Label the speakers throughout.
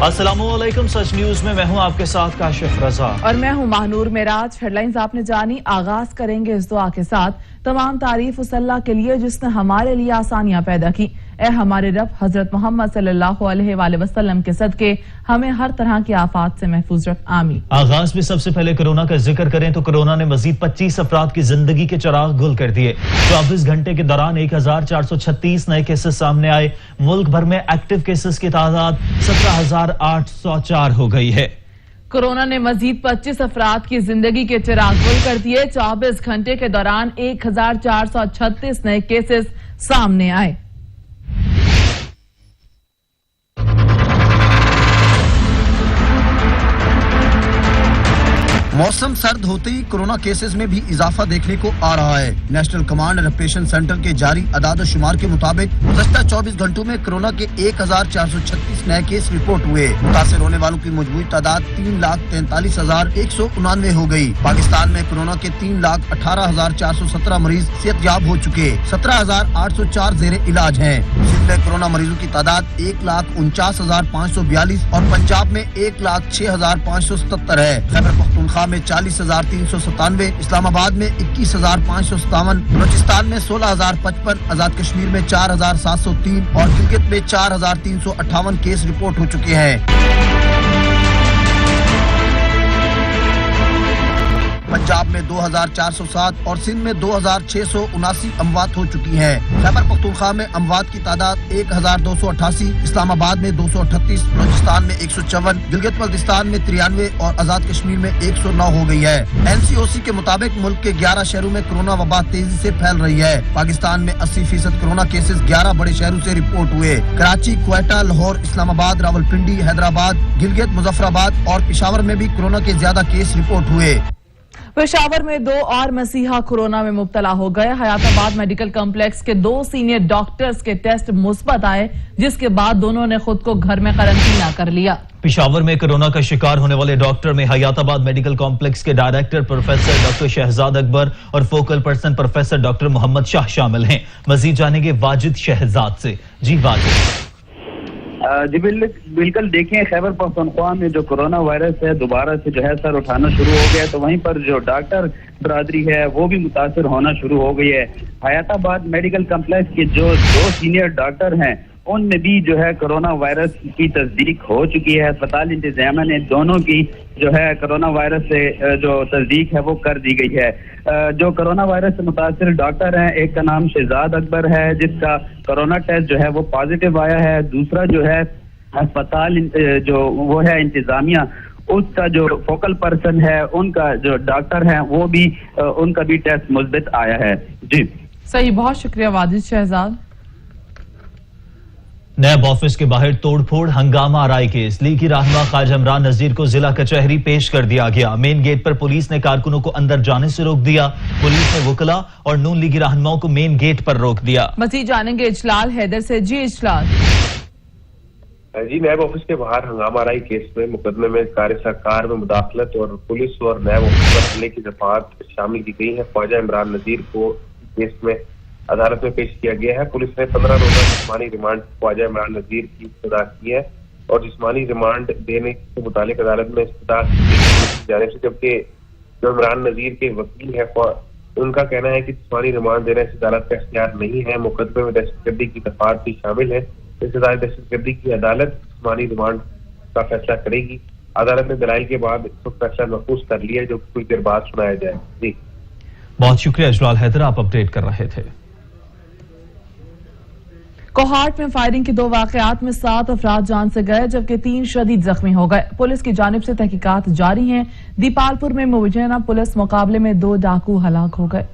Speaker 1: अस्सलामुअलैकुम, सच न्यूज में मैं हूं आपके साथ काशिफ रजा
Speaker 2: और मैं हूं महानूर मेराज। हेडलाइंस आपने जानी। आगाज करेंगे इस दुआ के साथ। तमाम तारीफ उस अल्लाह के लिए जिसने हमारे लिए आसानियां पैदा की। ए हमारे रब, हजरत मोहम्मद सल्लल्लाहु अलैहि वसल्लम के सदके हमें हर तरह की आफात से महफूज रख, आमीन।
Speaker 1: आगाज में सबसे पहले कोरोना का जिक्र करें तो कोरोना ने मजीद 25 अफराद की जिंदगी के चिराग गुल कर दिए। 24 घंटे के दौरान 1436 नए केसेस सामने आए। मुल्क भर में एक्टिव केसेस की तादाद 17,804 हो गई है।
Speaker 2: कोरोना ने मजीद 25 अफराद की जिंदगी के चिराग गुल कर दिए। 24 घंटे के दौरान 1436 नए केसेस सामने आए।
Speaker 3: मौसम सर्द होते ही कोरोना केसेस में भी इजाफा देखने को आ रहा है। National command and operation centre के जारी अदाद शुमार के मुताबिक गुज़श्ता 24 घंटों में कोरोना के 1436 नए केस रिपोर्ट हुए। मुतासिर होने वालों की मजमूई तादाद 3,43,199 हो गई। पाकिस्तान में कोरोना के 3,18,417 मरीज सेहतयाब हो चुके। 17,804 जेर इलाज हैं। सिंध में कोरोना मरीजों की तादाद 1,49,542 और पंजाब में 1,06,577 है। खैबर पख्तूनख्वा में 40,397, इस्लामाबाद में 21,557, बलूचिस्तान में 16,055, आजाद कश्मीर में 4,703 और गिलगित में 4,358 केस रिपोर्ट हो चुके हैं। पंजाब में 2,407 और सिंध में 2,679 अमवात हो चुकी हैं। खैबर पख्तूनख्वा में अमवात की तादाद 1,288, इस्लामाबाद में 238, बलूचिस्तान में 154, गिलगित बल्तिस्तान में 93 और आजाद कश्मीर में 109 हो गई है। NCOC के मुताबिक मुल्क के 11 शहरों में कोरोना वबा तेजी से फैल रही है। पाकिस्तान में 80% कोरोना केसेस 11 बड़े शहरों से रिपोर्ट हुए। कराची, क्वेटा, लाहौर, इस्लामाबाद, रावलपिंडी, हैदराबाद, गिलगित, मुजफ्फराबाद और पेशावर में भी कोरोना के ज्यादा केस रिपोर्ट हुए।
Speaker 2: पेशावर में 2 और मसीहा कोरोना में मुब्तला हो गए। हयाताबाद मेडिकल कॉम्प्लेक्स के 2 सीनियर डॉक्टर्स के टेस्ट मुस्बत आए, जिसके बाद दोनों ने खुद को घर में क्वारंटीन कर लिया।
Speaker 1: पेशावर में कोरोना का शिकार होने वाले डॉक्टर में हयाताबाद मेडिकल कॉम्प्लेक्स के director professor doctor Shahzad Akbar और focal person professor doctor Mohammad Shah शामिल हैं। मजीद जानेंगे वाजिद शहजाद से। जी वाजिद।
Speaker 4: जी बिल्कुल देखें, खैबर पख्तूनख्वा में जो कोरोना वायरस है दोबारा से जो है सर उठाना शुरू हो गया है, तो वहीं पर जो डॉक्टर बरादरी है वो भी मुतासर होना शुरू हो गई है। हयाताबाद मेडिकल कॉम्प्लेक्स के जो 2 सीनियर डॉक्टर हैं उनमें भी जो है कोरोना वायरस की तस्दीक हो चुकी है। अस्पताल इंतजामिया ने दोनों की जो है कोरोना वायरस से जो तस्दीक है वो कर दी गई है। जो कोरोना वायरस से मुतासिर डॉक्टर हैं, एक का नाम शहजाद अकबर है जिसका कोरोना टेस्ट जो है वो पॉजिटिव आया है। दूसरा जो है अस्पताल जो वो है इंतजामिया, उसका जो फोकल पर्सन है, उनका जो डॉक्टर है वो भी उनका भी टेस्ट मुस्बत आया है। जी
Speaker 2: सही, बहुत शुक्रिया वाजिद शहजाद।
Speaker 1: नैब ऑफिस के बाहर तोड़फोड़, हंगामा आरआई केस। लीगी रहनुमा ख्वाजा इमरान नजीर को जिला कचहरी पेश कर दिया गया। मेन गेट पर पुलिस ने कारकुनों को अंदर जाने से रोक दिया। पुलिस ने वकला और नून लीगी रहनुमाओं को मेन गेट पर रोक दिया।
Speaker 2: मजीद जानेंगे इजलाल हैदर से। जी इजलाल।
Speaker 5: जी, नैब ऑफिस के बाहर हंगामा आरआई केस में मुकदमे में कार्य सरकार में मुदाखलत और पुलिस और नैब ऑफिस पर हमले की दफात शामिल की गई है। ख्वाजा इमरान नजीर को केस में अदालत में पेश किया गया है। पुलिस ने 15 रोजा जिस्मानी रिमांड ख्वाजा इमरान नजीर की इस्तदा की है और जिस्मानी रिमांड देने के मुतालिक अदालत में इस्तदा की जाने से, जबकि जो इमरान नजीर के वकील है उनका कहना है कि जिस्मानी रिमांड देना इस अदालत का इख्तियार नहीं है। मुकदमे में दहशतगर्दी की दफात भी शामिल है। इस दहशतगर्दी की अदालत जिस्मानी रिमांड का फैसला करेगी। अदालत ने दलाइल के बाद इसको फैसला महफूज कर लिया, जो कुछ देर बाद सुनाया जाए। जी
Speaker 1: बहुत शुक्रिया इजलाल हैदर, आप अपडेट कर रहे थे।
Speaker 2: कोहाट में फायरिंग के 2 वाकयात में 7 अफराद जान से गए, जबकि 3 शदीद जख्मी हो गए। पुलिस की जानिब से तहकीकात जारी हैं। दीपालपुर में मुबैना पुलिस मुकाबले में 2 डाकू हलाक हो गए।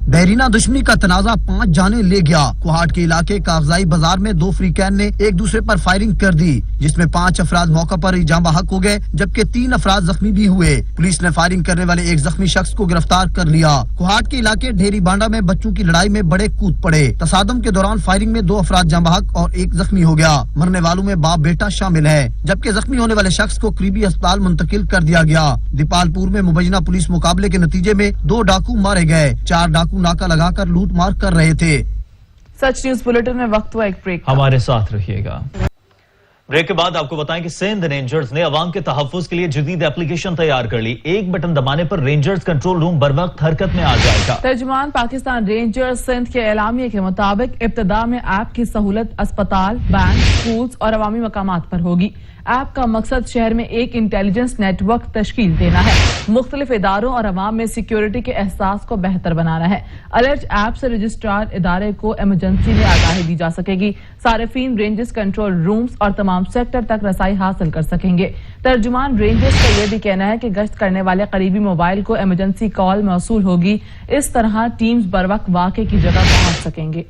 Speaker 3: बहरीना दुश्मनी का तनाजा 5 जाने ले गया। कोहाट के इलाके कागजाई बाजार में 2 फ्रीकैन ने एक दूसरे पर फायरिंग कर दी, जिसमें 5 अफराद मौका पर ही जाँ बहक हो गए, जबकि 3 अफराद जख्मी भी हुए। पुलिस ने फायरिंग करने वाले एक जख्मी शख्स को गिरफ्तार कर लिया। कोहाट के इलाके ढेरी बांडा में बच्चों की लड़ाई में बड़े कूद पड़े। तसादम के दौरान फायरिंग में 2 अफराद जाँ बहक और 1 जख्मी हो गया। मरने वालों में बाप बेटा शामिल है, जबकि जख्मी होने वाले शख्स को करीबी अस्पताल मुंतकिल कर दिया गया। दीपालपुर में मुबैना पुलिस मुकाबले के नतीजे में 2 डाकू मारे गए। 4 डाकू नाका लगाकर लूट मार कर रहे थे।
Speaker 2: सच न्यूज बुलेटिन में वक्त हुआ एक ब्रेक।
Speaker 1: हमारे साथ रहिएगा। ब्रेक के बाद आपको बताएं कि सिंध रेंजर्स ने अवाम के तहफ्फुज के लिए जदीद एप्लीकेशन तैयार कर ली। एक बटन दबाने पर रेंजर्स कंट्रोल रूम बर वक्त हरकत में आ जाएगा।
Speaker 2: तर्जुमान पाकिस्तान रेंजर्स सिंध के एलामिया के मुताबिक इब्तिदा में ऐप की सहूलत अस्पताल, बैंक, स्कूल्स और अवामी मकामात पर होगी। ऐप का मकसद शहर में एक इंटेलिजेंस नेटवर्क तश्कील देना है, मुख्तलिफ इदारों और अवाम में सिक्योरिटी के एहसास को बेहतर बनाना है। अलर्ट ऐप से रजिस्ट्रार इदारे को इमरजेंसी में आगाही दी जा सकेगी। सारिफीन रेंजर्स कंट्रोल रूम्स और तमाम सेक्टर तक रसाई हासिल कर सकेंगे। तर्जुमान रेंजर्स का यह भी कहना है कि गश्त करने वाले करीबी मोबाइल को इमरजेंसी कॉल मौसूल होगी। इस तरह टीम्स बर वक्त वाक़े की जगह पहुंच सकेंगे।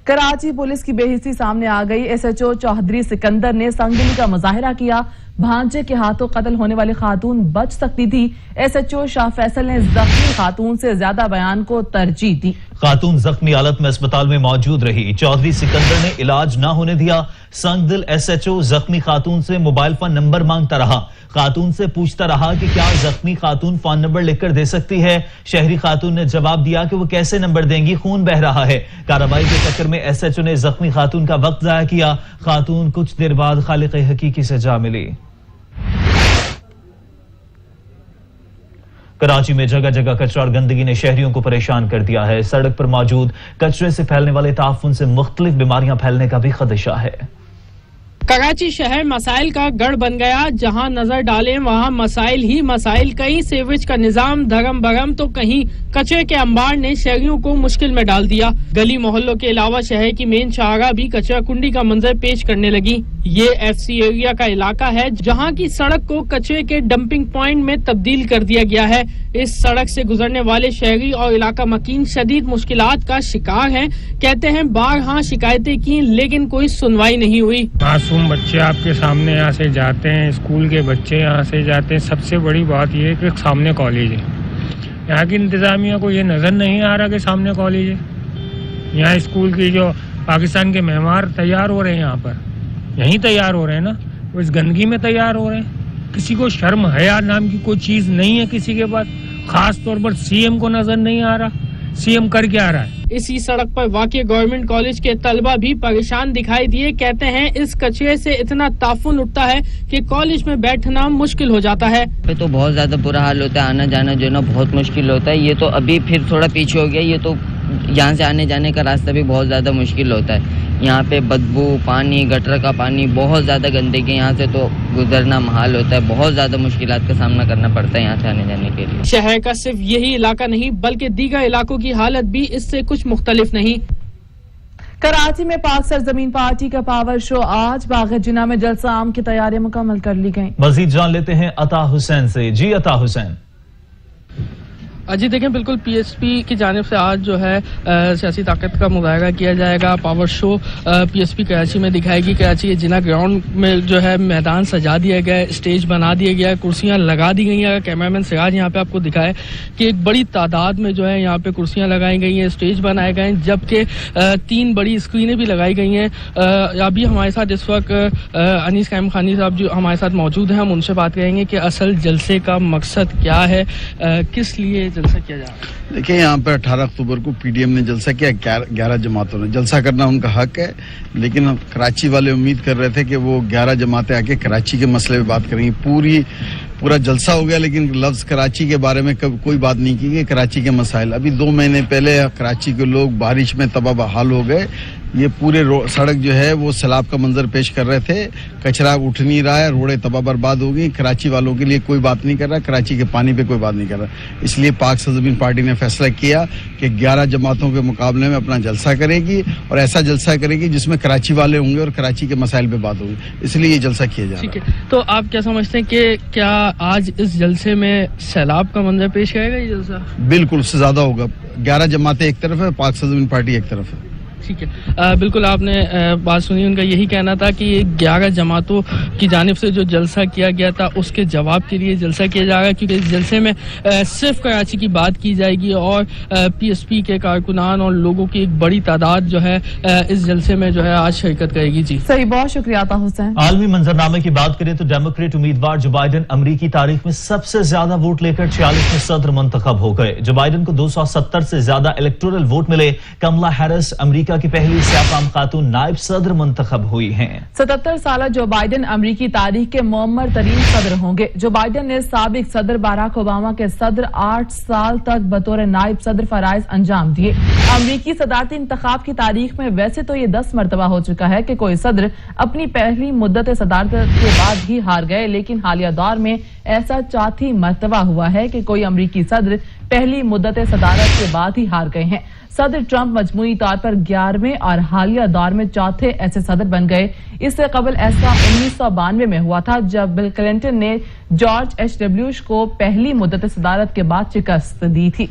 Speaker 2: कराची पुलिस की बेहिसी सामने आ गई। SHO चौधरी सिकंदर ने संगदली का मुजाहिरा किया। भांजे के हाथों कत्ल होने वाली खातून बच सकती थी। SHO शाह फैसल ने जख्मी खातून से ज्यादा बयान को तरजीह दी।
Speaker 1: खातून जख्मी हालत में अस्पताल में मौजूद रही। चौधरी सिकंदर ने इलाज न होने दिया। संगदिल SHO जख्मी खातून से मोबाइल फोन नंबर मांगता रहा। खातून से पूछता रहा कि क्या जख्मी खातून फोन नंबर लिखकर दे सकती है। शहरी खातून ने जवाब दिया कि वो कैसे नंबर देंगी, खून बह रहा है। कार्रवाई के चक्कर में SHO ने जख्मी खातून का वक्त जाया किया। खातून कुछ देर बाद खालिक हकीकी से जा मिली। कराची में जगह जगह कचरा और गंदगी ने शहरियों को परेशान कर दिया है। सड़क पर मौजूद कचरे से फैलने वाले ताफुन से मुख्तलिफ बीमारियां फैलने का भी खदशा है।
Speaker 6: कराची शहर मसाइल का गढ़ बन गया। जहां नजर डालें वहां मसाइल ही मसाइल। कहीं सीवरेज का निजाम धर्म भरम तो कहीं कचरे के अंबार ने शहरियों को मुश्किल में डाल दिया। गली मोहल्लों के अलावा शहर की मेन शाहराह भी कचरा कुंडी का मंजर पेश करने लगी। ये FC एरिया का इलाका है जहां की सड़क को कचरे के डंपिंग पॉइंट में तब्दील कर दिया गया है। इस सड़क से गुजरने वाले शहरी और इलाका मकीन शदीद मुश्किलात का शिकार हैं। कहते हैं बारहा शिकायतें की लेकिन कोई सुनवाई नहीं हुई।
Speaker 7: मासूम बच्चे आपके सामने यहाँ से जाते हैं, स्कूल के बच्चे यहाँ से जाते हैं। सबसे बड़ी बात यह है कि सामने कॉलेज है। यहाँ की इंतजामिया को ये नजर नहीं आ रहा कि सामने कॉलेज है। यहाँ स्कूल की जो पाकिस्तान के मेहमान तैयार हो रहे हैं, यहाँ पर यहीं तैयार हो रहे हैं ना, वो इस गंदगी में तैयार हो रहे हैं। किसी को शर्म हया नाम की कोई चीज नहीं है किसी के पास। खास तौर पर CM को नजर नहीं आ रहा। CM कर क्या रहा है?
Speaker 6: इसी सड़क पर वाक़ई गवर्नमेंट कॉलेज के तलबा भी परेशान दिखाई दिए। कहते हैं इस कचरे से इतना ताफुन उठता है कि कॉलेज में बैठना मुश्किल हो जाता है।
Speaker 8: तो बहुत ज्यादा बुरा हाल होता है, आना जाना जो ना बहुत मुश्किल होता है। ये तो अभी फिर थोड़ा पीछे हो गया। ये तो यहाँ से आने जाने का रास्ता भी बहुत ज्यादा मुश्किल होता है। यहाँ पे बदबू, पानी, गटर का पानी, बहुत ज्यादा गंदगी, यहाँ से तो गुजरना महाल होता है। बहुत ज्यादा मुश्किलात का सामना करना पड़ता है यहाँ से आने जाने के लिए।
Speaker 6: शहर का सिर्फ यही इलाका नहीं बल्कि दीगर इलाकों की हालत भी इससे कुछ मुख्तलिफ नहीं।
Speaker 2: कराची में पाक सरजमीन पार्टी का पावर शो आज बाग़ जिन्ना में जलसा आम की तैयारियां मुकम्मल कर ली गयी।
Speaker 1: मजीद जान लेते हैं अता हुसैन से। जी अता हुसैन।
Speaker 6: जी देखें, बिल्कुल PSP की जानिब से आज जो है सियासी ताकत का मुजाहरा किया जाएगा। पावर शो PSP कराची में दिखाएगी। कराची के जिना ग्राउंड में जो है मैदान सजा दिया गया है, स्टेज बना दिया गया है, कुर्सियां लगा दी गई हैं। कैमरामैन सिराज यहाँ पे आपको दिखाए कि एक बड़ी तादाद में जो है यहाँ पे कुर्सियां लगाई गई हैं, स्टेज बनाए गए हैं, जबकि 3 बड़ी स्क्रीनें भी लगाई गई हैं। अभी हमारे साथ इस वक्त अनीस कायम खानी साहब जो हमारे साथ मौजूद हैं, हम उनसे बात करेंगे कि असल जलसे का मकसद क्या है, किस लिए जलसा किया जा रहा है।
Speaker 9: देखिए, यहाँ पर 18 अक्टूबर को PDM ने जलसा किया। 11 जमातों ने जलसा करना उनका हक है, लेकिन कराची वाले उम्मीद कर रहे थे कि वो 11 जमातें आके कराची के मसले पे बात करेंगी। पूरा जलसा हो गया, लेकिन लफ्ज कराची के बारे में कोई बात नहीं की गई। कराची के मसाइल अभी 2 महीने पहले कराची के लोग बारिश में तबाह बहाल हो गए। ये पूरे सड़क जो है वो सैलाब का मंजर पेश कर रहे थे। कचरा उठ नहीं रहा है, रोडें तबाह बर्बाद हो गई। कराची वालों के लिए कोई बात नहीं कर रहा, कराची के पानी पे कोई बात नहीं कर रहा। इसलिए पाक सरजमीन पार्टी ने फैसला किया कि 11 जमातों के मुकाबले में अपना जलसा करेगी, और ऐसा जलसा करेगी जिसमें कराची वाले होंगे और कराची के मसाइल पे बात होगी। इसलिए ये जलसा किया जा रहा है।
Speaker 6: तो आप क्या समझते हैं कि क्या आज इस जलसे में सैलाब का मंजर पेश करेगा ये जलसा?
Speaker 9: बिल्कुल, उससे ज्यादा होगा। 11 जमातें एक तरफ है, पाक सरजमीन पार्टी एक तरफ है।
Speaker 6: ठीक है, बिल्कुल आपने बात सुनी। उनका यही कहना था कि 11 जमातों की जानिब से जो जलसा किया गया था उसके जवाब के लिए जलसा किया जाएगा, क्योंकि इस जलसे में सिर्फ कराची की बात की जाएगी और PSP के कारकुनान और लोगों की एक बड़ी तादाद जो है इस जलसे में जो है आज शिरकत करेगी। जी
Speaker 2: सही, बहुत शुक्रिया अता हुसैन।
Speaker 1: आलमी मंजरनामे की बात करें तो डेमोक्रेट उम्मीदवार जो बाइडन अमरीकी तारीख में सबसे ज्यादा वोट लेकर 46 में सदर मुंतखब हो गए। जो बाइडन को 270 से ज्यादा इलेक्टोरल वोट मिले। कमला हैरिस अमरीकी अमेरिका की पहली सियाफाम खातून नायब सदर मुंतखब हुई हैं।
Speaker 2: 77 साल जो बाइडेन अमरीकी तारीख के मुअम्मर तरीन सदर होंगे। जो बाइडेन ने साबिक सदर बाराक ओबामा के सदर 8 साल तक बतौर नायब सदर फराइज अंजाम दिए। अमरीकी सदारती इंतखाब की तारीख में वैसे तो ये 10 मरतबा हो चुका है कि कोई सदर अपनी पहली मुद्दत सदारत के बाद ही हार गए, लेकिन हालिया दौर में ऐसा चौथी मरतबा हुआ है कि कोई अमरीकी सदर पहली मुद्दत सदारत के बाद ही हार गए हैं। सदर ट्रंप मजमूई तौर पर 11वें और हालिया दौर में चौथे ऐसे सदर बन गए। इससे कबल ऐसा 1992 में हुआ था, जब बिल क्लिंटन ने जॉर्ज H.W. बुश को पहली मुद्दत सदारत के बाद शिकस्त दी थी।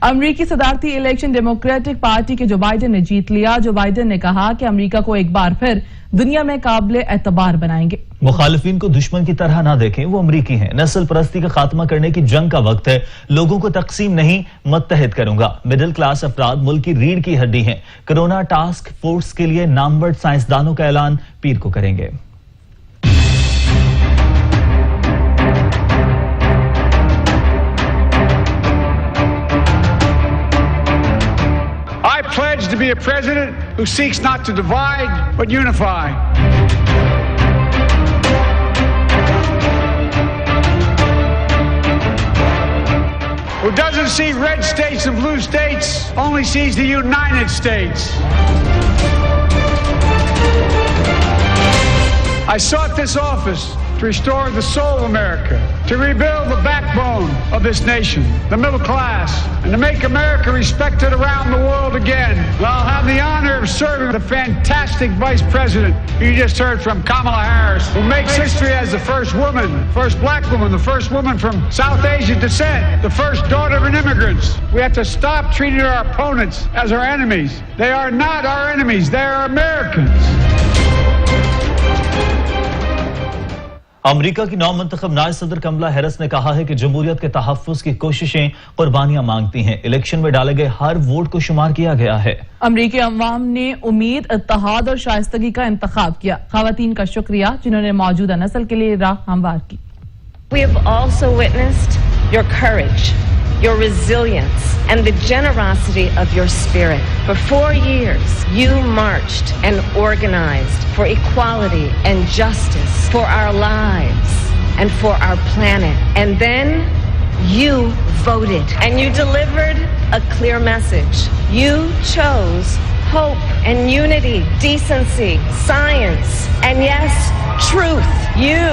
Speaker 2: अमरीकी सदारती इलेक्शन डेमोक्रेटिक पार्टी के जो बाइडेन ने जीत लिया। जो बाइडेन ने कहा कि अमरीका को एक बार फिर दुनिया में काबिले एतबार बनाएंगे।
Speaker 1: मुखालिफिन को दुश्मन की तरह ना देखें, वो अमरीकी हैं। नस्ल परस्ती का खात्मा करने की जंग का वक्त है। लोगों को तकसीम नहीं, मुत्तहिद करूंगा। मिडिल क्लास अफराद मुल्क की रीढ़ की हड्डी हैं। कोरोना टास्क फोर्स के लिए नामवर साइंसदानों का ऐलान पीर को करेंगे।
Speaker 10: I pledge to be a president who seeks not to divide, but unify. Who doesn't see red states and blue states, only sees the United States. I sought this office to restore the soul of America, to rebuild the backbone of this nation, the middle class, and to make America respected around the world again. And I'll have the honor of serving the fantastic Vice President you just heard from, Kamala Harris, who makes history as the first woman, first black woman, the first woman from South Asian descent, the first daughter of an immigrant. We have to stop treating our opponents as our enemies. They are not our enemies, they are Americans.
Speaker 1: अमरीका की नौमुंतखब नायब सदर कमला Harris ने कहा है कि जमहूरियत के तहफ्फुज़ की कोशिशें कुर्बानियां मांगती हैं। इलेक्शन में डाले गए हर वोट को शुमार किया गया है।
Speaker 2: अमरीकी अवाम ने उम्मीद, इत्तेहाद और शाइस्तगी का इंतखाब किया। खवातीन का शुक्रिया जिन्होंने मौजूदा नस्ल के लिए राह हमवार की।
Speaker 11: We have also witnessed your courage, your resilience, and the generosity of your spirit. For 4 years, you marched and organized for equality and justice, for our lives and for our planet. And then you voted and you delivered a clear message. You chose hope and unity, decency, science, and yes, truth. You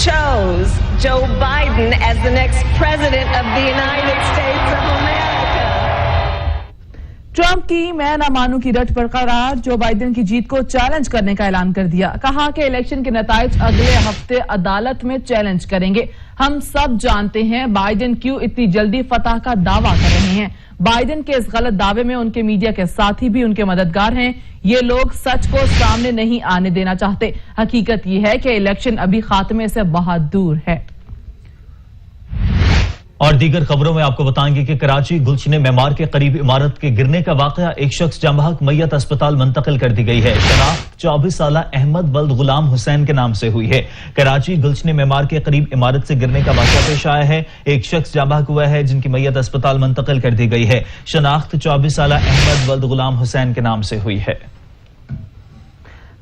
Speaker 11: chose Joe Biden as the next president of the United States of America.
Speaker 2: Trump की मैं ना मानू की रट बरकरार। Joe Biden की जीत को challenge करने का ऐलान कर दिया। कहा कि इलेक्शन के नताइज अगले हफ्ते अदालत में चैलेंज करेंगे। हम सब जानते हैं बाइडेन क्यों इतनी जल्दी फतह का दावा कर रहे हैं। बाइडेन के इस गलत दावे में उनके मीडिया के साथी भी उनके मददगार हैं। ये लोग सच को सामने नहीं आने देना चाहते। हकीकत यह है कि इलेक्शन अभी खात्मे से बहुत दूर है।
Speaker 1: और दीगर खबरों में आपको बताएंगे कि कराची गुलशन मेमार के करीब इमारत के गिरने का वाकया, एक शख्स जमहक मैयत अस्पताल मुंतकिल कर दी गई है। शनाख्त 24 साल अहमद वल्द गुलाम हुसैन के नाम से हुई है। कराची गुलशन मेमार के करीब इमारत से गिरने का वाकया पेश आया है। एक शख्स जमहक हुआ है जिनकी मैयत अस्पताल मुंतकिल कर दी गई है। शनाख्त 24 साल अहमद वल्द गुलाम हुसैन के नाम से हुई है।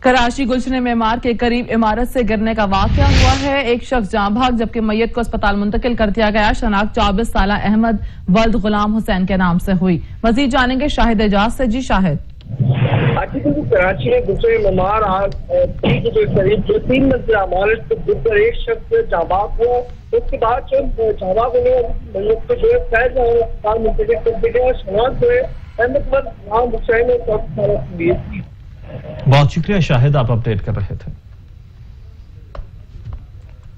Speaker 2: कराची गुलशन मेमार के करीब इमारत से गिरने का वाकया हुआ है। एक शख्स जाँ भाग जबकि मैयत को अस्पताल मुंतकिल कर दिया गया। शनाख्त 24 साल अहमद वल्द गुलाम हुसैन के नाम से हुई। मजीद जानेंगे शाहिद एजाज से। जी शाहिद।
Speaker 12: कराची में गुलशन मेमार आज करीब 3 मंजिला इमारत से गिरकर एक शख्स जाँ भाग हुआ। उसके बाद जो जाँ भाग मैयत को जो है अस्पताल मुंतकिल कर दिया गया। शनाख्त जो है अहमद वल्द गुलाम हुसैन ने 24 साल की।
Speaker 1: बहुत शुक्रिया शाहिद, आप अपडेट कर रहे थे।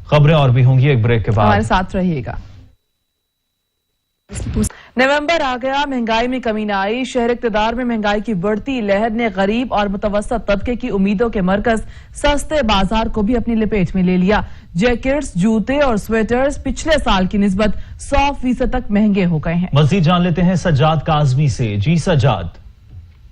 Speaker 1: खबरें और भी होंगी एक ब्रेक के बाद,
Speaker 2: हमारे साथ रहिएगा। नवंबर आ गया, महंगाई में कमी न आई। शहर इक़्तिदार में महंगाई की बढ़ती लहर ने गरीब और मुतवस्सित तबके की उम्मीदों के मरकज सस्ते बाजार को भी अपनी लपेट में ले लिया। जैकेट्स, जूते और स्वेटर्स पिछले साल की निस्बत 100% तक महंगे हो गए हैं।
Speaker 1: मजीद जान लेते हैं सज्जाद काज़मी से। जी सज्जाद।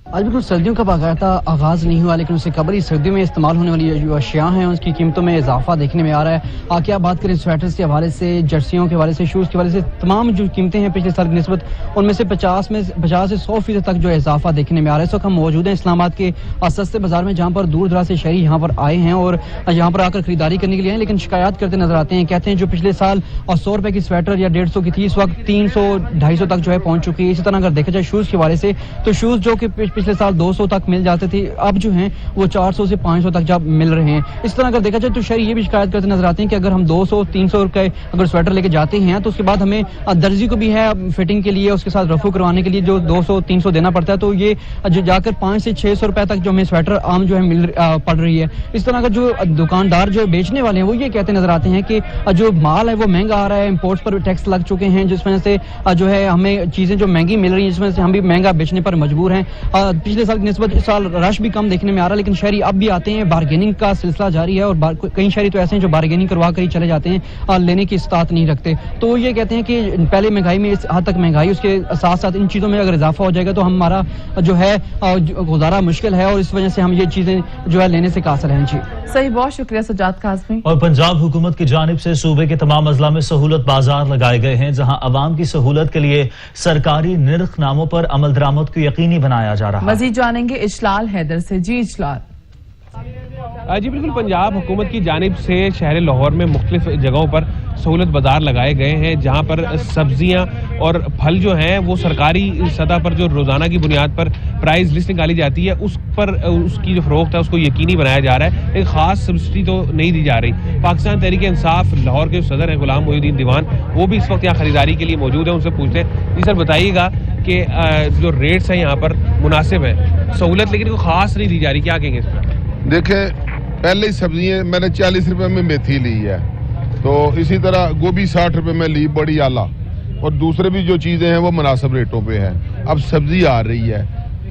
Speaker 13: आज बिल्कुल सर्दियों का बाकायदा आगाज नहीं हुआ, लेकिन उससे कबल ही सर्दियों में इस्तेमाल होने वाली जो अशिया हैं उसकी कीमतों में इजाफा देखने में आ रहा है। क्या बात करें स्वेटर्स के हवाले से, जर्सियों के हवाले से, शूज़ के हवाले से, तमाम जो कीमतें हैं पिछले साल की निस्बत उनमें से 50 से 100% तक जो इजाफा देखने में आ रहा है। इस वक्त हम मौजूद हैं इस्लामाबाद के सस्ते बाजार में, जहाँ पर दूर दराज से शहरी यहाँ पर आए हैं और यहाँ पर आकर खरीदारी करने के लिए आए, लेकिन शिकायत करते नजर आते हैं। कहते हैं जो पिछले साल 100 रुपए की स्वेटर या 150 की थी, इस वक्त 300-250 तक जो है पहुंच चुकी है। इसी तरह अगर देखा जाए शूज़ के हवाले से, तो शूज़ जो कि पिछले साल 200 तक मिल जाते थे, अब जो हैं वो 400 से 500 तक जब मिल रहे हैं। इस तरह अगर देखा जाए तो शहरी ये भी शिकायत करते नजर आते हैं कि अगर हम 200-300 रुपए अगर स्वेटर लेके जाते हैं तो उसके बाद हमें दर्जी को भी है फिटिंग के लिए, उसके साथ रफू करवाने के लिए जो 200-300 देना पड़ता है, तो ये जो जाकर 500 से 600 रुपए तक जो हमें स्वेटर आम जो है पड़ रही है। इस तरह का जो दुकानदार जो बेचने वाले हैं वो ये कहते नजर आते हैं कि जो माल है वो महंगा आ रहा है, इम्पोर्ट्स पर टैक्स लग चुके हैं, जिस वजह से जो है हमें चीजें जो महंगी मिल रही हैं, जिस वजह से हम भी महंगा बेचने पर मजबूर हैं। पिछले साल की निस्बत इस साल रश भी कम देखने में आ रहा है, लेकिन शहरी अब भी आते हैं। बार्गेनिंग का सिलसिला जारी है और कई शहरी तो ऐसे हैं जो बार्गेनिंग करवा कर ही चले जाते हैं, लेने की इस्तात नहीं रखते। तो ये कहते हैं कि पहले महंगाई में इस हद तक महंगाई, उसके साथ साथ इन चीजों में अगर इजाफा हो जाएगा तो हमारा जो है गुजारा मुश्किल है और इस वजह से हम ये चीजें जो है लेने से कासिर हैं। जी
Speaker 2: सही, बहुत शुक्रिया सज्जाद काज़मी।
Speaker 1: और पंजाब हुकूमत की जानिब से सूबे के तमाम अजला में सहूलत बाजार लगाए गए हैं, जहां अवाम की सहूलत के लिए सरकारी निर्खनामों पर अमल दरामद को यकीनी बनाया जा रहा है।
Speaker 2: मजीद जानेंगे इजलाल हैदर से। जी इजलाल।
Speaker 14: जी बिल्कुल, पंजाब हुकूमत की जानिब से शहर लाहौर में मुख्तलिफ जगहों पर सहूलत बाजार लगाए गए हैं, जहां पर सब्जियां और फल जो हैं वो सरकारी सतह पर जो रोजाना की बुनियाद पर प्राइस लिस्ट निकाली जाती है उस पर उसकी जो फरोख्त है उसको यकीनी बनाया जा रहा है। एक खास सब्सिडी तो नहीं दी जा रही। पाकिस्तान तहरीक इंसाफ लाहौर के सदर हैं गुलाम मोहिउद्दीन दीवान, वो भी इस वक्त यहाँ खरीदारी के लिए मौजूद है। उनसे पूछते हैं, जी सर बताइएगा कि जो रेट्स हैं यहाँ पर मुनासिब है, सहूलत लेकिन कोई खास नहीं दी जा रही, क्या कहेंगे इस पर?
Speaker 15: देखें, पहले ही सब्जियाँ मैंने 40 रुपए में मेथी ली है, तो इसी तरह गोभी 60 रुपए में ली, बड़ी आला, और दूसरे भी जो चीज़ें हैं वो मुनासिब रेटों पे है। अब सब्जी आ रही है,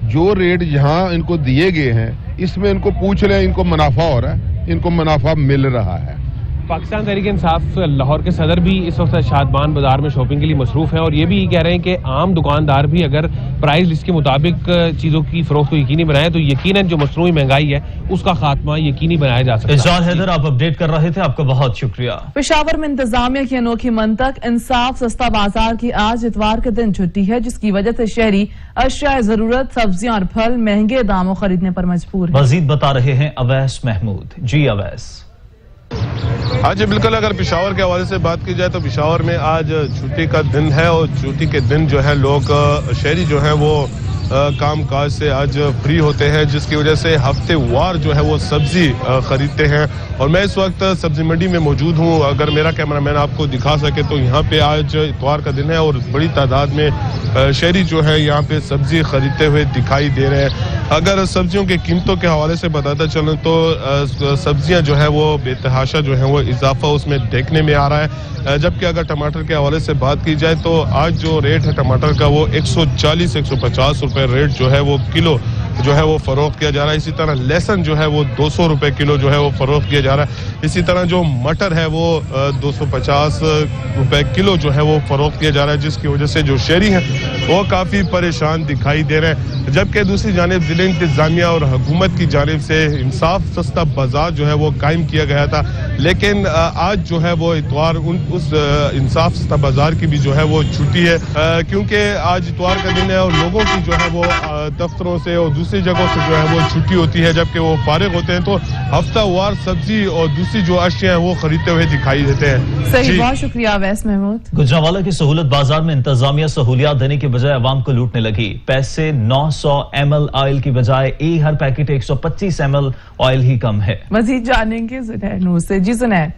Speaker 15: जो रेट यहाँ इनको दिए गए हैं इसमें इनको पूछ रहे हैं, इनको मुनाफा हो रहा है, इनको मुनाफा मिल रहा है।
Speaker 14: पाकिस्तान तहरीक इंसाफ लाहौर के सदर भी इस वक्त शादबान बाजार में शॉपिंग के लिए मसरूफ हैं और ये भी कह रहे हैं कि आम दुकानदार भी अगर प्राइस लिस्ट के मुताबिक चीज़ों की फरोख्त को यकीनी बनाए तो यकीनन जो मसनूई महंगाई है उसका खात्मा यकीनी बनाया जा सकता है।
Speaker 1: इजलाल हैदर, आप अपडेट कर रहे थे, आपका बहुत शुक्रिया।
Speaker 2: पेशावर में इंतजामिया की अनोखी मंतक इंसाफ सस्ता बाजार की आज इतवार के दिन छुट्टी है, जिसकी वजह से शहरी अशिया जरूरत, सब्जियां और फल महंगे दामों खरीदने पर मजबूर है।
Speaker 1: मजीद बता रहे हैं अवैस महमूद। जी अवैस।
Speaker 16: हाँ जी बिल्कुल, अगर पेशावर के हवाले से बात की जाए तो पेशावर में आज छुट्टी का दिन है और छुट्टी के दिन जो है लोग शहरी जो है वो काम काज से आज फ्री होते हैं, जिसकी वजह से हफ्तेवार जो है वो सब्जी खरीदते हैं। और मैं इस वक्त सब्जी मंडी में मौजूद हूँ। अगर मेरा कैमरामैन आपको दिखा सके तो यहाँ पे आज इतवार का दिन है और बड़ी तादाद में शहरी जो है यहाँ पे सब्जी खरीदते हुए दिखाई दे रहे हैं। अगर सब्जियों की कीमतों के हवाले से बताता चलूँ तो सब्जियाँ जो है वो बेतहाशा जो है वो इजाफा उसमें देखने में आ रहा है। जबकि अगर टमाटर के हवाले से बात की जाए तो आज जो रेट है टमाटर का वो 140-150 रुपए रेट जो है वो किलो जो है वो फरोख्त किया जा रहा है। इसी तरह लहसुन जो है वो 200 रुपए किलो जो है वो फरोख्त किया जा रहा है। इसी तरह जो मटर है वो 250 रुपए किलो जो है वो फरोख्त किया जा रहा है, जिसकी वजह से जो शहरी हैं वो काफ़ी परेशान दिखाई दे रहे हैं। जबकि दूसरी जानिब जिले इंतजामिया और हुकूमत की जानिब से इंसाफ सस्ता बाजार जो है वो कायम किया गया था, लेकिन आज जो है वो इतवार उस इंसाफ सस्ता बाजार की भी जो है वो छुट्टी है, क्योंकि आज इतवार का दिन है और लोगों की जो है वो दफ्तरों से और दूसरी जगहों से जो है वो छुट्टी होती है। जबकि वो फारिग होते हैं तो हफ्तावार सब्जी और दूसरी जो अशिया है वो खरीदते हुए दिखाई देते हैं।
Speaker 2: सही, बहुत शुक्रिया अवैस महमूद।
Speaker 1: गुजरांवाला की सहूलत बाजार में इंतजामिया सहूलियात देने की बजाय अवाम को लूटने लगी। पैसे 900 ml ऑयल की बजाय हर पैकेट 125 ml ऑयल ही कम है।
Speaker 2: मजीद जानेंगे जुनैद नूर से। जी जुनैद।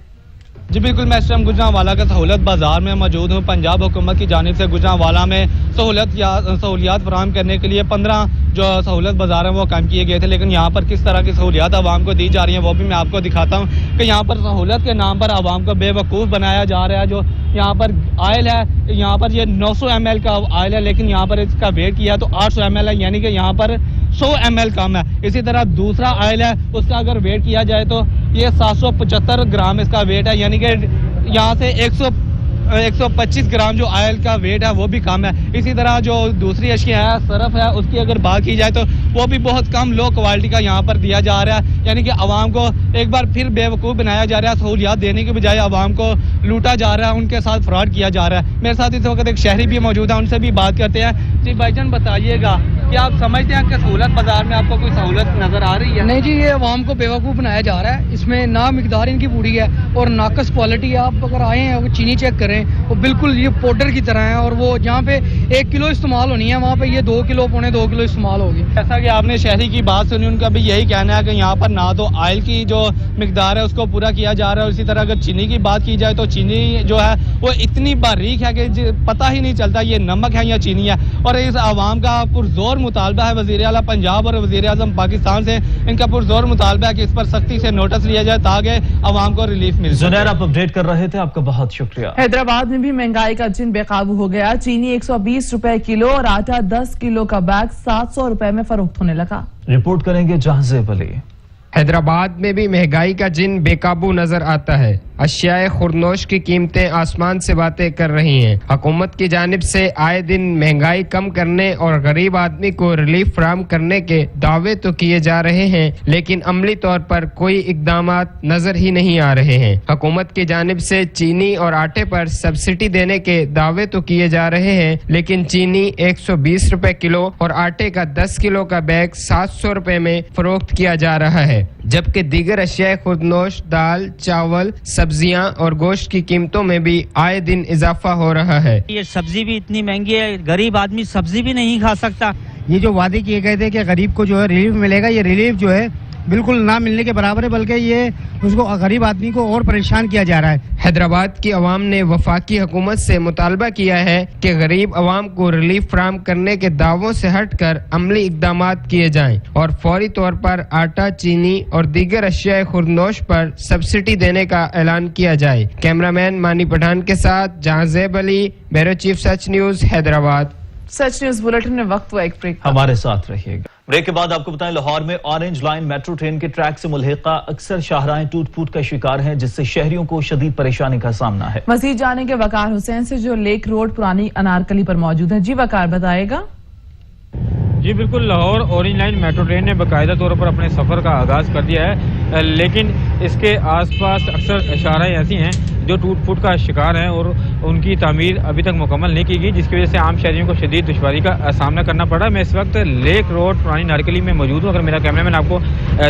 Speaker 17: जी बिल्कुल, मैं इस टाइम गुजरांवाला का सहूलत बाजार में मौजूद हूँ। पंजाब हुकूमत की जानिब से गुजरांवाला में सहूलियात फराहम करने के लिए 15 जो सहूलत बाजार हैं वो कायम किए गए थे, लेकिन यहाँ पर किस तरह की सहूलियात आवाम को दी जा रही हैं वो भी मैं आपको दिखाता हूँ कि यहाँ पर सहूलत के नाम पर आवाम को बेवकूफ़ बनाया जा रहा है। जो यहाँ पर आयल है, यहाँ पर ये 900 ml का आयल है, लेकिन यहाँ पर इसका वेट किया तो 800 ml है, यानी कि यहाँ पर 100 ml कम है। इसी तरह दूसरा आयल है, उसका अगर वेट किया जाए तो ये 775 ग्राम इसका वेट है, यानी कि यहाँ से 125 ग्राम जो ऑयल का वेट है वो भी कम है। इसी तरह जो दूसरी अशिया है, सरफ है, उसकी अगर बात की जाए तो वो भी बहुत कम लो क्वालिटी का यहाँ पर दिया जा रहा है, यानी कि आवाम को एक बार फिर बेवकूफ़ बनाया जा रहा है। सहूलियात देने के बजाय आवाम को लूटा जा रहा है, उनके साथ फ्रॉड किया जा रहा है। मेरे साथ इस वक्त एक शहरी भी मौजूद है, उनसे भी बात करते हैं। जी भाईजान बताइएगा कि आप समझते हैं कि सहूलत बाजार में आपको कोई सहूलत नजर आ रही है?
Speaker 18: नहीं जी, ये आवाम को बेवकूफ़ बनाया जा रहा है। इसमें ना मिकदार इनकी पूरी है और नाकस क्वालिटी। आप अगर आए हैं और चीनी चेक करें वो बिल्कुल ये पाउडर की तरह है, और वो जहाँ पे 1 किलो इस्तेमाल होनी है वहाँ पे ये 2 किलो पौने 2 किलो इस्तेमाल होगी।
Speaker 17: जैसा कि आपने शहरी की बात सुनी, उनका भी यही कहना है कि यहाँ पर ना तो ऑयल की जो मिकदार है उसको पूरा किया जा रहा है, इसी तरह अगर चीनी की बात की जाए तो चीनी जो है वो इतनी बारीक है कि पता ही नहीं चलता ये नमक है या चीनी है। और इस आवाम का पुरजोर मुतालबा है वज़ीर आला पंजाब और वज़ीर आज़म पाकिस्तान से, इनका पुरजोर मुतालबा है कि इस पर सख्ती से नोटिस लिया जाए ताकि आवाम को रिलीफ मिल जाए।
Speaker 1: जुनैर, आप अपडेट कर रहे थे, आपका बहुत शुक्रिया।
Speaker 2: हैदराबाद में भी महंगाई का जिन बेकाबू हो गया। चीनी 120 रुपए किलो और आटा 10 किलो का बैग 700 रुपए में फरोख्त होने लगा।
Speaker 1: रिपोर्ट करेंगे जहांजेब अली।
Speaker 19: हैदराबाद में भी महंगाई का जिन बेकाबू नजर आता है। अशियाए खुरनोश की कीमतें आसमान से बातें कर रही हैं। हुकूमत की जानिब से आए दिन महंगाई कम करने और गरीब आदमी को रिलीफ फराहम करने के दावे तो किए जा रहे हैं, लेकिन अमली तौर पर कोई इकदामात नजर ही नहीं आ रहे हैं। हुकूमत की जानिब से चीनी और आटे पर सब्सिडी देने के दावे तो किए जा रहे हैं, लेकिन चीनी 120 रुपए किलो और आटे का 10 किलो का बैग 700 रुपए में फरोख्त किया जा रहा है, जबकि दीगर अशियाए खुर्दनोश, दाल, चावल, सब्जियां और गोश्त की कीमतों में भी आए दिन इजाफा हो रहा है।
Speaker 20: ये सब्जी भी इतनी महंगी है, गरीब आदमी सब्जी भी नहीं खा सकता।
Speaker 18: ये जो वादे किए गए थे कि गरीब को जो है रिलीफ मिलेगा, ये रिलीफ जो है बिल्कुल ना मिलने के बराबर है, बल्कि ये उसको गरीब आदमी को और परेशान किया जा रहा है।
Speaker 19: हैदराबाद की अवाम ने वफाकी हुकूमत से मुतालबा किया है कि गरीब अवाम को रिलीफ फराहम करने के दावों से हटकर अमली इकदामात किए जाएं और फौरी तौर पर आटा, चीनी और दीगर अशियाए खुर्दनोश पर सब्सिडी देने का ऐलान किया जाए। कैमरामैन मानी पठान के साथ जहांजेब अली, ब्यूरो चीफ सच न्यूज, हैदराबाद।
Speaker 2: सच न्यूज बुलेटिन में वक्त हुआ एक ब्रेक।
Speaker 1: हमारे साथ रहिएगा। ब्रेक के बाद आपको बताएं, लाहौर में ऑरेंज लाइन मेट्रो ट्रेन के ट्रैक से मुल्हिका अक्सर शाहराहें टूट फूट का शिकार हैं, जिससे शहरियों को शदीद परेशानी का सामना है।
Speaker 2: मजीद जाने के वकार हुसैन से जो लेक रोड पुरानी अनारकली पर मौजूद है। जी वकार बताएगा।
Speaker 21: जी बिल्कुल, Lahore orange line metro train ने बाकायदा तौर पर अपने सफ़र का आगाज़ कर दिया है, लेकिन इसके आसपास अक्सर शाहराहें ऐसी हैं जो टूट फूट का शिकार हैं और उनकी तामीर अभी तक मुकम्मल नहीं की गई, जिसकी वजह से आम शहरियों को शदीद दुश्वारी का सामना करना पड़ा। मैं इस वक्त लेक रोड पुरानी नारकली में मौजूद हूँ। अगर मेरा कैमरामैन आपको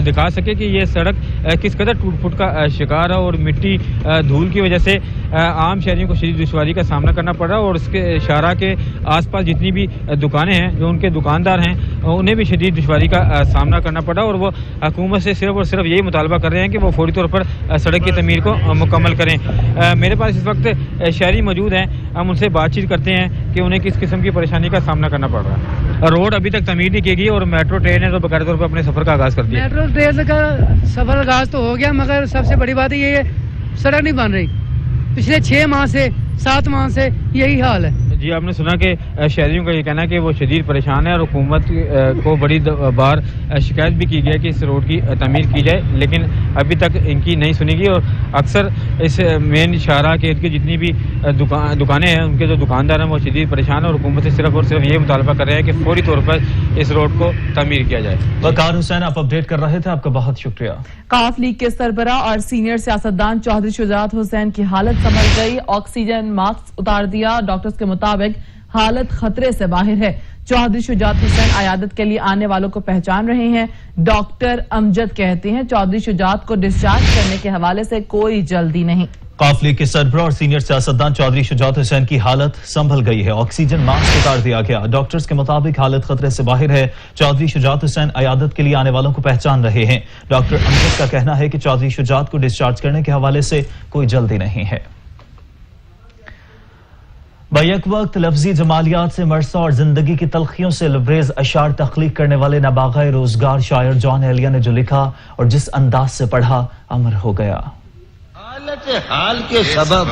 Speaker 21: दिखा सके कि ये सड़क किस कदर टूट फूट का शिकार है और मिट्टी धूल की वजह से आम शहरियों को शदीद दुश्वारी का सामना करना पड़ा, और इसके शाहरा के आसपास जितनी भी दुकानें हैं, जो उनके दुकानदार हैं, उन्हें भी शदीद दुश्वारी का सामना करना पड़ा, और वो हुकूमत से सिर्फ और सिर्फ यही मुतालबा कर रहे हैं कि वो फौरी तौर पर सड़क की तमीर को मुकम्मल करें। मेरे पास इस वक्त शहरी मौजूद हैं, हम उनसे बातचीत करते हैं कि उन्हें किस किस्म की परेशानी का सामना करना पड़ रहा है। रोड अभी तक तमीर नहीं की गई और मेट्रो ट्रेन ने तो बाकायदा तौर पर अपने सफ़र का आगाज़ कर दिया।
Speaker 18: मेट्रो ट्रेन का सफर आगाज तो हो गया, मगर सबसे बड़ी बात ये सड़क नहीं बन रही। पिछले 6 माह से 7 माह से यही हाल है।
Speaker 21: जी, आपने सुना कि शहरियों का ये कहना है कि वो शदीद परेशान है और हुकूमत को बड़ी बार शिकायत भी की गई कि इस रोड की तमीर की जाए, लेकिन अभी तक इनकी नहीं सुनी गई। और अक्सर इस मेन शाहरा के इर्द गिर्द जितनी भी दुकानें हैं, उनके जो दुकानदार हैं वो शदीद परेशान है और हुकूमत से सिर्फ और सिर्फ ये मुतालबा कर रहे हैं कि फौरी तौर पर इस रोड को तमीर किया जाए।
Speaker 1: वकार हुसैन, आप अपडेट कर रहे थे, आपका बहुत शुक्रिया।
Speaker 2: काफ लीग के सरबरा और सीनियर सियासतदान चौधरी शुजात हुसैन की हालत संभल गई। ऑक्सीजन मास्क उतार दिया। डॉक्टर्स के मुताबिक हालत खतरे से बाहर है। चौधरी शुजात हुसैन अयादत के लिए आने वालों को पहचान रहे हैं। डॉक्टर अमजद कहते हैं चौधरी शुजात को डिस्चार्ज करने के हवाले से कोई जल्दी नहीं।
Speaker 1: काफ लीग के सरबराह और सीनियर सियासतदान चौधरी शुजात हुसैन की हालत संभल गई है। ऑक्सीजन मास्क उतार दिया गया। डॉक्टर्स के मुताबिक हालत खतरे से बाहर है। चौधरी शुजात हुसैन अयादत के लिए आने वालों को पहचान रहे हैं। डॉक्टर अमजद का कहना है कि चौधरी शुजात को डिस्चार्ज करने के हवाले से कोई जल्दी नहीं है। बैक वक्त लफ्जी जमालियात से मरसा और जिंदगी की तलखियों से लबरेज अशार तख्लीक करने वाले नाबागा रोजगार शायर जॉन एलिया ने जो लिखा और जिस अंदाज से पढ़ा, अमर हो गया।
Speaker 22: हाल के सबब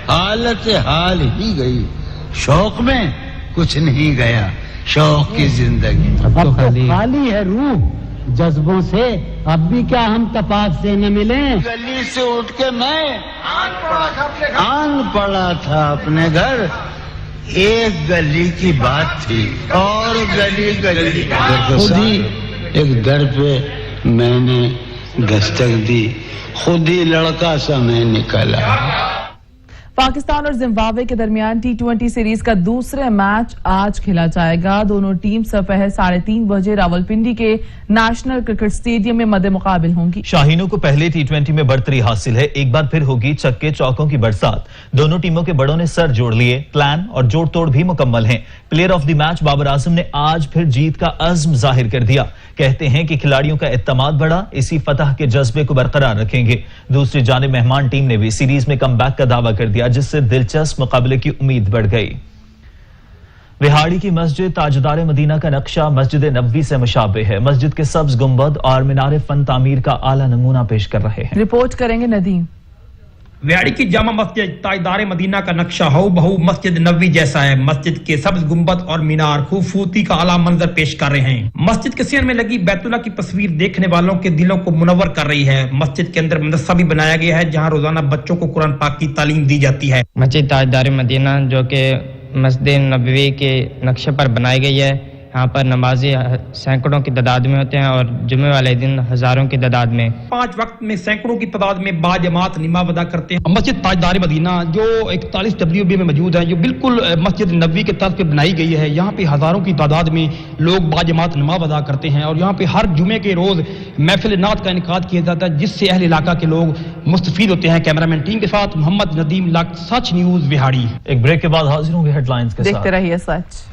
Speaker 22: हालत हाल ही गई, शौक में कुछ नहीं गया, शौक की जिंदगी
Speaker 23: अब तो खाली है रूह जज्बों से, अब भी क्या हम तपाक से न मिले।
Speaker 22: गली से उठ के मैं आन पड़ा था अपने घर, एक गली की बात थी और गली गली खुद ही एक दर पे मैंने दस्तक दी, खुद ही लड़का सा मैं निकला।
Speaker 2: पाकिस्तान और जिम्बाब्वे के दरमियान T20 सीरीज का दूसरा मैच आज खेला जाएगा। दोनों टीम दोपहर 3:30 बजे रावलपिंडी के नेशनल क्रिकेट स्टेडियम में मद्दे मुकाबिल होंगी।
Speaker 1: शाहीनों को पहले T20 में बढ़तरी हासिल है। एक बार फिर होगी छक्के चौकों की बरसात। दोनों टीमों के बड़ों ने सर जोड़ लिए, प्लान और जोड़ तोड़ भी मुकम्मल हैं। Player of the match Babar Azam ने आज फिर जीत का अज़्म जाहिर कर दिया। कहते हैं कि खिलाड़ियों का एतमाद बढ़ा, इसी फतह के जज्बे को बरकरार रखेंगे। दूसरी जानिब मेहमान टीम ने भी सीरीज में कमबैक का दावा कर दिया, जिससे दिलचस्प मुकाबले की उम्मीद बढ़ गई। विहाड़ी की मस्जिद ताजदार मदीना का नक्शा मस्जिद नबवी से मुशाबे है। मस्जिद के सब्ज गुंबद और मीनार फन तामीर का आला नमूना पेश कर रहे हैं।
Speaker 2: रिपोर्ट करेंगे नदीम।
Speaker 3: विहाड़ी की जामा मस्जिद ताजदार मदीना का नक्शा हू बहू मस्जिद नबवी जैसा है। मस्जिद के सब्ज गुंबद और मीनार खूबसूरती का आला मंजर पेश कर रहे हैं। मस्जिद के सीन में लगी बैतुल्लाह की तस्वीर देखने वालों के दिलों को मुनव्वर कर रही है। मस्जिद के अंदर मदरसा भी बनाया गया है, जहां रोजाना बच्चों को कुरान पाक की तालीम दी जाती है।
Speaker 8: मस्जिद ताजदार मदीना जो कि मस्जिद नबवी के नक्शे पर बनाई गई है। यहाँ पर नमाजी सैकड़ों की तादाद में होते हैं और जुमे वाले दिन हजारों की तादाद में।
Speaker 3: 5 वक्त में सैकड़ों की तादाद में बाजमात नमाज अदा करते हैं। मस्जिद ताजदार मदीना जो 41 WB में मौजूद है, जो बिल्कुल मस्जिद नबवी के तर्ज पे बनाई गई है। यहाँ पे हजारों की तादाद में लोग बाजमात नमाज अदा करते हैं और यहाँ पे हर जुमे के रोज महफिल नात का इनेकाद किया जाता है, जिससे अहल इलाका के लोग मुस्तफीद होते हैं। कैमरामैन टीम के साथ मोहम्मद नदीम, सच न्यूज विहाड़ी।
Speaker 1: एक ब्रेक के बाद हाजिर होंगे हेडलाइंस के साथ।
Speaker 2: देखते रहिए सच।